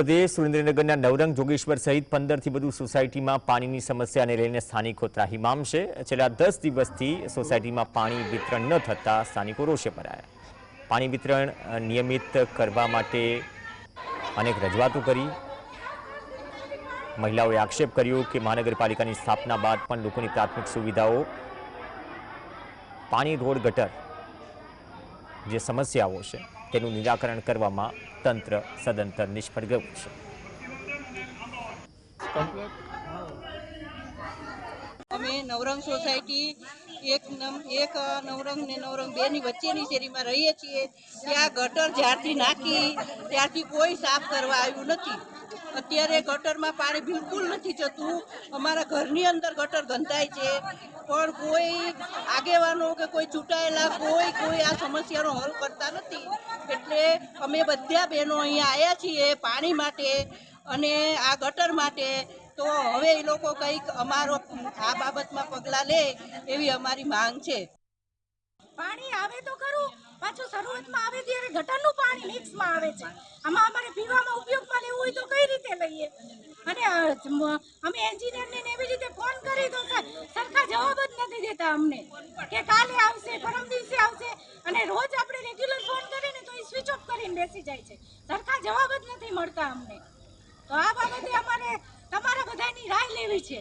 પ્રદેશ સુરેન્દ્રનગરના નવરંગ જોગેશ્વર સહિત 15 થી વધુ સોસાયટીમાં પાણીની સમસ્યાને લઈને સ્થાનિકો ત્રાહિમામ છે। છેલ્લા 10 દિવસથી સોસાયટીમાં પાણી વિતરણ ન થતા સ્થાનિકો રોષે ભરાયા। પાણી વિતરણ નિયમિત કરવા માટે અનેક રજૂઆતો કરી। મહિલાઓએ આક્ષેપ કર્યો કે મહાનગરપાલિકાની સ્થાપના બાદ પણ લોકોની પ્રાથમિક સુવિધાઓ પાણી, રોડ, ગટર જે સમસ્યાઓ છે તેનું નિરાકરણ કરવામાં તંત્ર સદંતર નિષ્ફળ ગયું છે। અમે નવરંગ સોસાયટી એક નવરંગ ને નવરંગ 2 ની વચ્ચેની શેરીમાં રહીએ છીએ। ત્યાં ગટર જ્યારથી નાખી ત્યારથી કોઈ સાફ કરવા આવ્યું નથી। અત્યારે ગટરમાં પાણી બિલકુલ નથી જતું। અમારા ઘરની અંદર ગટર ગંધાય છે, પણ કોઈ આગેવાનો કે કોઈ ચૂંટાયેલા કોઈ આ સમસ્યાનો હલ કરતા નથી। એટલે અમે બધા બહેનો અહીંયા આવ્યા છીએ પાણી માટે અને આ ગટર માટે। તો હવે એ લોકો કંઈક અમારો આ બાબતમાં પગલાં લે એવી અમારી માંગ છે। પાણી આવે તો ખરું, પાછું શરૂઆતમાં આવે ત્યારે ગટરનું પાણી મિક્સમાં આવે છે। આમાં અમારે પીવામાં ઉપયોગમાં લેવું હોય તો કઈ રીતે લઈએ? અને અમે એન્જિનિયરને એવી રીતે ફોન કરી તો સરખા જવાબ જ નથી દેતા અમને કે કાલે આવશે, પરમ દિવસે આવશે, અને રોજ આપણે રેગ્યુલર ફોન કરીને તો એ સ્વિચ ઓફ કરીને બેસી જાય છે। સરખા જવાબ જ નથી મળતા અમને। તો આ બાબતે અમારે તમારા બધાની રાય લેવી છે।